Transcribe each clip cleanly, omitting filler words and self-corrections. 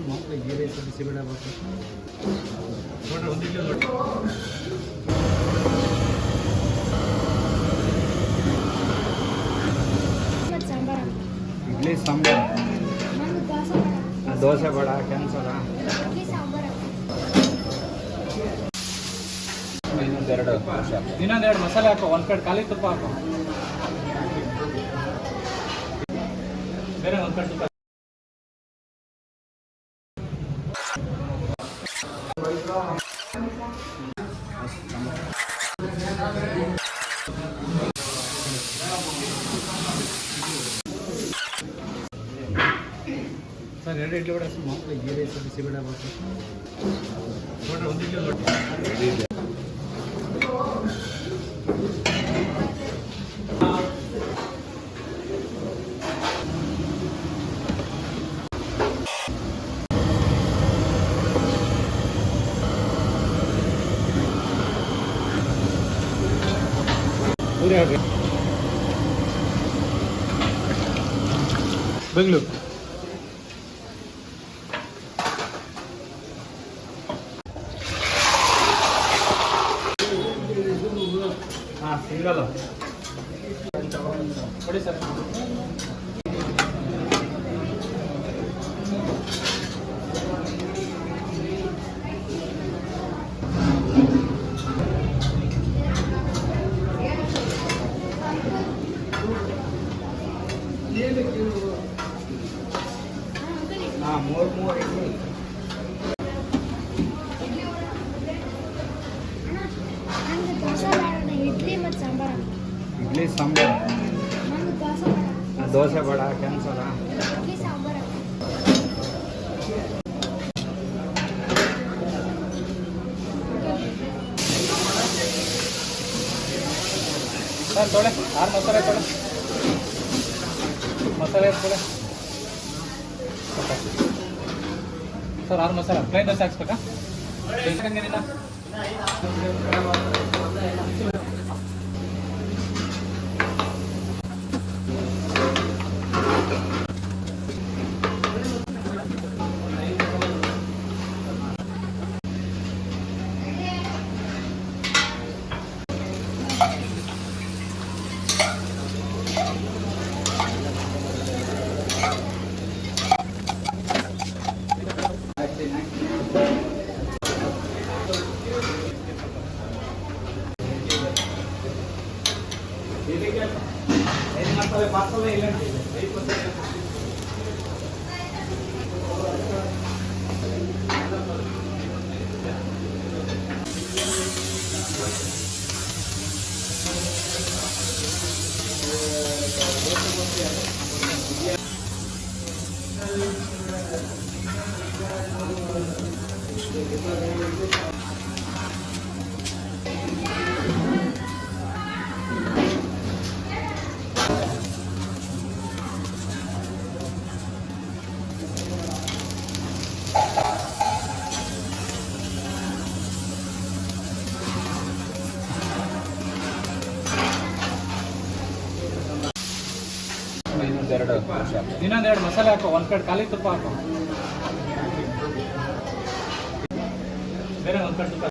ಮಾಮೂಲಿ ಗೀ ರೈಸ್ ಬಿಸಿಬೇಳೆ ಬಾತು ನೋಡ್ರಿ ಒಂದು ಇಡ್ಲಿ ನೋಡಿ. ಇಡ್ಲಿ ಸಾಂಬಾರು ದೋಸೆ ಬೇಡ ಕ್ಯಾನ್ಸಲ. ಇನ್ನೊಂದೆರಡು ಮಸಾಲೆ ಹಾಕೋ, ಒಂದು ಪ್ಲೇಟ್ ಖಾಲಿ ತುಪ್ಪ ಹಾಕೋ, ಬೇರೆ ಒಂದು ಪ್ಲೇಟ್ ತುಪ್ಪ. ಸರ್ 2 ಇಡ್ಲಿ ವಡೆ ಮಾಮೂಲಿ ಗೀ ರೈಸ್ ಬಿಸಿಬೇಳೆ ಬಾತು ನೋಡ್ರಿ ಒಂದು ಇಡ್ಲಿ ನೋಡಿ. ಬೆಂಗಳೂರು ಹಾಂ ಸಿಂಗಲ್ ಕೊಡಿ ಸರ್. ಹಾಂ ಮೂರು ಇಡ್ಲಿ. ಇಡ್ಲಿ ಸಾಂಬಾರು ದೋಸೆ ಬೇಡ ಕ್ಯಾನ್ಸಲ. ಸರ್ ತೊಳೆ 6 ಮಸಾಲೆ ತೊಳೆ, ಮಸಾಲೆ ತೊಳೆ ಸರ್. 6 ಮಸಾಲ ಪ್ಲೇನ್ ದೋಸೆ ಹಾಕ್ಸ್ಬೇಕಾ? ಏನಿಲ್ಲ ಮಸಾಲೆ ಇಲ್ಲ. ಇನ್ನೊಂದೆರಡು ಮಸಾಲೆ ಹಾಕೋ, ಒಂದು ಪ್ಲೇಟ್ ಖಾಲಿ ತುಪ್ಪ ಹಾಕೋ, ಬೇರೆ ಒಂದು ಪ್ಲೇಟ್ ತುಪ್ಪ.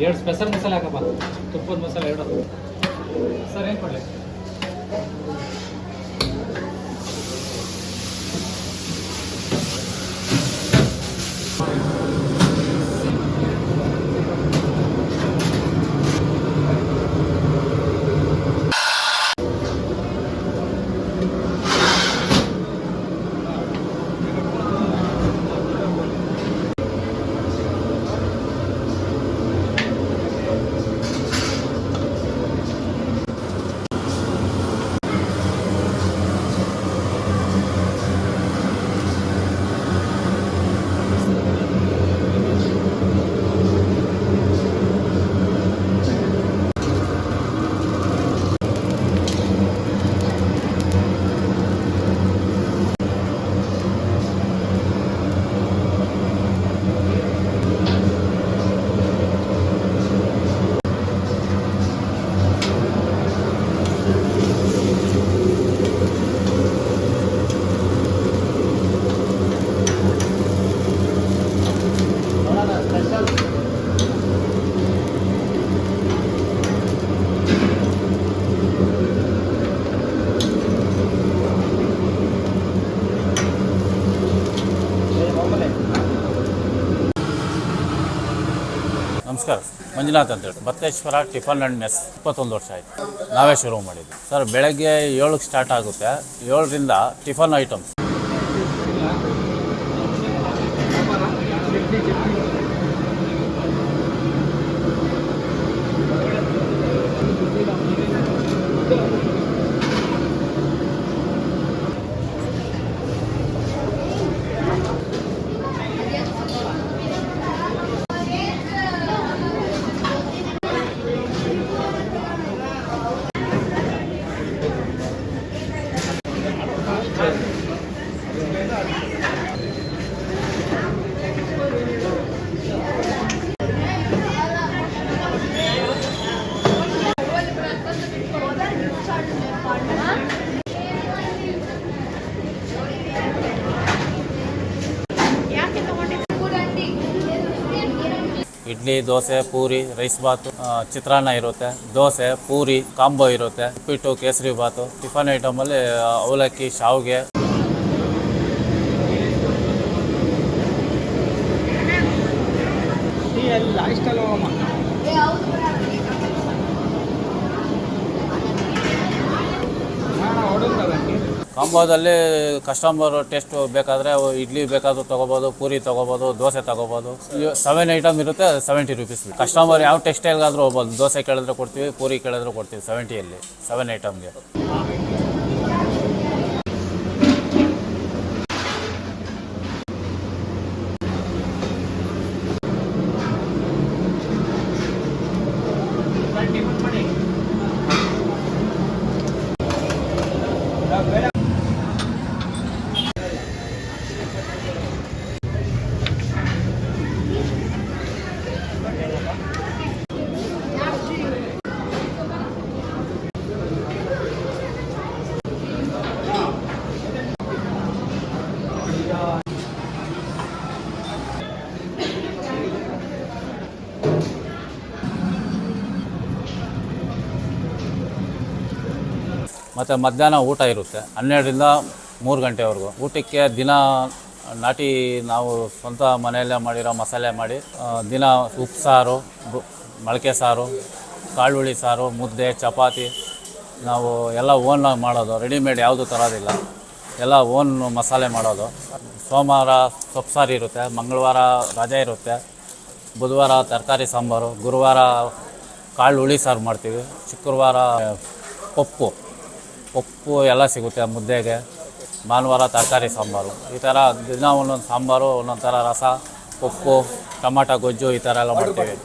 ಎರಡು ಸ್ಪೆಷಲ್ ಮಸಾಲೆ ಹಾಕಪ್ಪ, ತುಪ್ಪದ ಮಸಾಲೆ ಎರಡು. ಸರ್ ಏನು ಕೊಡಲಿ? ನಮಸ್ಕಾರ, ಮಂಜುನಾಥ್ ಅಂತೇಳಿ ಬತ್ತೇಶ್ವರ ಟಿಫನ್ ಆ್ಯಂಡ್ ಮೆಸ್ 21 ವರ್ಷ ಆಯಿತು. ನಾವೇ ಶುರು ಮಾಡಿದ್ವಿ ಸರ್. ಬೆಳಗ್ಗೆ 7ಕ್ಕೆ ಸ್ಟಾರ್ಟ್ ಆಗುತ್ತೆ. 7ರಿಂದ tiffin items. Idli, dosa, puri, rice bath, chitranna ಇರುತ್ತೆ, ದೋಸೆ, ಪೂರಿ ಕಾಂಬೋ ಇರುತ್ತೆ, ಉಪ್ಪಿಟ್ಟು, ಕೇಸರಿ ಬಾತು. ಟಿಫನ್ ಐಟಮಲ್ಲಿ ಅವಲಕ್ಕಿ, ಶಾವಿಗೆ. ಕಾಂಬೋದಲ್ಲಿ ಕಸ್ಟಮರ್ ಟೇಸ್ಟ್ ಬೇಕಾದರೆ ಇಡ್ಲಿ ಬೇಕಾದರೂ ತೊಗೋಬೋದು, ಪೂರಿ ತೊಗೋಬೋದು, ದೋಸೆ ತೊಗೋಬೋದು. 7 ಐಟಮ್ ಇರುತ್ತೆ, 70 ರುಪೀಸ್. ಕಸ್ಟಮರ್ ಯಾವ ಟೆಕ್ಸ್ಟೈಲ್ಗಾದರೂ ಹೋಗ್ಬೋದು. ದೋಸೆ ಕೇಳಿದ್ರೆ ಕೊಡ್ತೀವಿ, ಪೂರಿ ಕೇಳಿದ್ರೆ ಕೊಡ್ತೀವಿ. 70ಯಲ್ಲಿ 7 ಐಟಮ್ಗೆ. ಮತ್ತು ಮಧ್ಯಾಹ್ನ ಊಟ ಇರುತ್ತೆ 12ರಿಂದ 3 ಗಂಟೆವರೆಗೂ. ಊಟಕ್ಕೆ ದಿನ ನಾಟಿ ನಾವು ಸ್ವಂತ ಮನೆಯಲ್ಲೇ ಮಾಡಿರೋ ಮಸಾಲೆ ಮಾಡಿ ದಿನ ಉಪ್ಪು ಸಾರು, ಮೊಳಕೆ ಸಾರು, ಕಾಳುಳ್ಳಿ ಸಾರು, ಮುದ್ದೆ, ಚಪಾತಿ ನಾವು ಎಲ್ಲ ಓನ್ ಮಾಡೋದು. ರೆಡಿಮೇಡ್ ಯಾವುದು ತರೋದಿಲ್ಲ, ಎಲ್ಲ ಓನ್ ಮಸಾಲೆ ಮಾಡೋದು. ಸೋಮವಾರ ಸೊಪ್ಪು ಸಾರು ಇರುತ್ತೆ, ಮಂಗಳವಾರ ರಜೆ ಇರುತ್ತೆ, ಬುಧವಾರ ತರಕಾರಿ ಸಾಂಬಾರು, ಗುರುವಾರ ಕಾಳು ಹುಳಿ ಸಾರು ಮಾಡ್ತೀವಿ, ಶುಕ್ರವಾರ ಪಪ್ಪು ಎಲ್ಲ ಸಿಗುತ್ತೆ ಮುದ್ದೆಗೆ, ಭಾನುವಾರ ತರಕಾರಿ ಸಾಂಬಾರು. ಈ ಥರ ದಿನ ಒಂದೊಂದು ಸಾಂಬಾರು, ಒಂದೊಂದು ಥರ ರಸ, ಪಪ್ಪು, ಟೊಮಾಟೊ ಗೊಜ್ಜು ಈ ಥರ ಎಲ್ಲ ಮಾಡ್ತೀವಿ.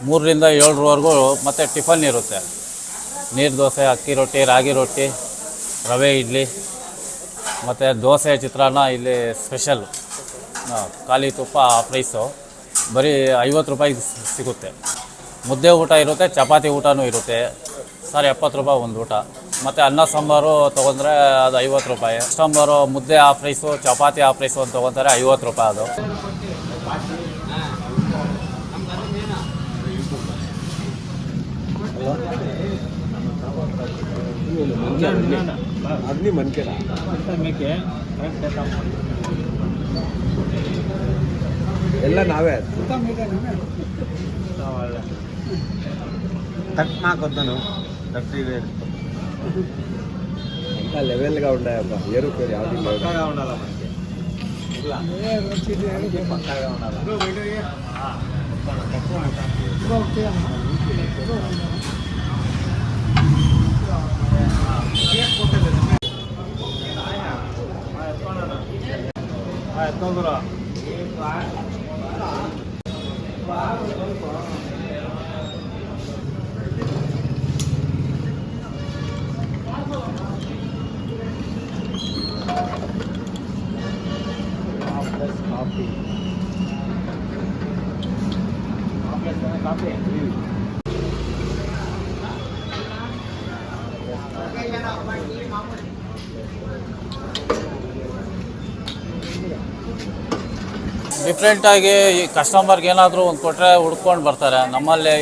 ಮೂರರಿಂದ ಏಳರವರೆಗೂ ಮತ್ತು ಟಿಫನ್ ಇರುತ್ತೆ. ನೀರು ದೋಸೆ, ಅಕ್ಕಿ ರೊಟ್ಟಿ, ರಾಗಿ ರೊಟ್ಟಿ, ರವೆ ಇಡ್ಲಿ ಮತ್ತು ದೋಸೆ, ಚಿತ್ರಾನ್ನ ಇಲ್ಲಿ ಸ್ಪೆಷಲ್. ಖಾಲಿ ತುಪ್ಪ ಹಾಫ್ ರೈಸು ಬರೀ 50 ರೂಪಾಯಿಗೆ ಸಿಗುತ್ತೆ. ಮುದ್ದೆ ಊಟ ಇರುತ್ತೆ, ಚಪಾತಿ ಊಟನೂ ಇರುತ್ತೆ. ಸರ್ 70 ರೂಪಾಯಿ ಒಂದು ಊಟ. ಮತ್ತು ಅನ್ನ ಸಾಂಬಾರು ತೊಗೊಂಡ್ರೆ ಅದು 50 ರೂಪಾಯಿ. ಸಾಂಬಾರು, ಮುದ್ದೆ half rice, chapati half rice ಅಂತ ತೊಗೊತಾರೆ 50 ರೂಪಾಯಿ ಅದು. ಅಗ್ನಿ ಮನ್ಕೆರ ಎಲ್ಲ ನಾವೇ తక్ మాకొద్దను తక్కువ ఇంకా లెవెల్గా ఉన్నాయబ్బా. ఏరు పేరు యావది పక్కాగా ఉండాలి మనకి. ఇలా పక్కాగా ఉండాలి. ಡಿಫ್ರೆಂಟಾಗಿ ಈ ಕಸ್ಟಮರ್ಗೆ ಏನಾದರೂ ಒಂದು ಕೊಟ್ಟರೆ ಹುಡ್ಕೊಂಡು ಬರ್ತಾರೆ. ನಮ್ಮಲ್ಲಿ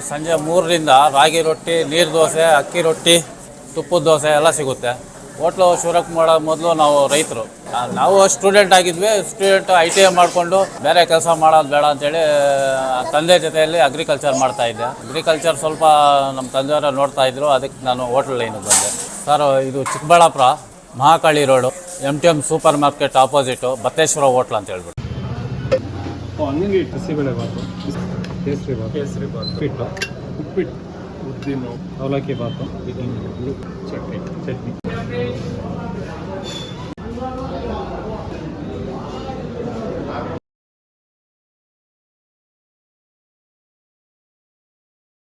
ಸಂಜೆ 3ರಿಂದ ರಾಗಿ ರೊಟ್ಟಿ, ನೀರು ದೋಸೆ, ಅಕ್ಕಿ ರೊಟ್ಟಿ, ತುಪ್ಪದ ದೋಸೆ ಎಲ್ಲ ಸಿಗುತ್ತೆ. ಹೋಟ್ಲು ಶುರುಕ್ ಮಾಡೋ ಮೊದಲು ನಾವು ರೈತರು, ನಾವು ಸ್ಟೂಡೆಂಟ್ ಆಗಿದ್ವಿ. ಸ್ಟೂಡೆಂಟ್ ITI ಮಾಡಿಕೊಂಡು ಬೇರೆ ಕೆಲಸ ಮಾಡೋದು ಬೇಡ ಅಂತೇಳಿ ತಂದೆ ಜೊತೆಯಲ್ಲಿ ಅಗ್ರಿಕಲ್ಚರ್ ಮಾಡ್ತಾಯಿದ್ದೆ. ಅಗ್ರಿಕಲ್ಚರ್ ಸ್ವಲ್ಪ ನಮ್ಮ ತಂದೆಯವರ ನೋಡ್ತಾಯಿದ್ರು, ಅದಕ್ಕೆ ನಾನು ಹೋಟ್ಲ್ ಲೈನಿಗೆ ಬಂದೆ. ಸರ್ ಇದು Chikkaballapur Mahakali road, MTM supermarket opposite Batteshwara hotel ಅಂತ ಹೇಳ್ಬಿಟ್ಟು. ಹಂಗೆ ಬಿಸಿಬೇಳೆ ಬಾತು, ಕೇಸರಿ ಬಾತು, ಉಪ್ಪಿಟ್ಟು, ಉದ್ದಿನ ಅವಲಕ್ಕಿ ಬಾತು, ಚಟ್ನಿ.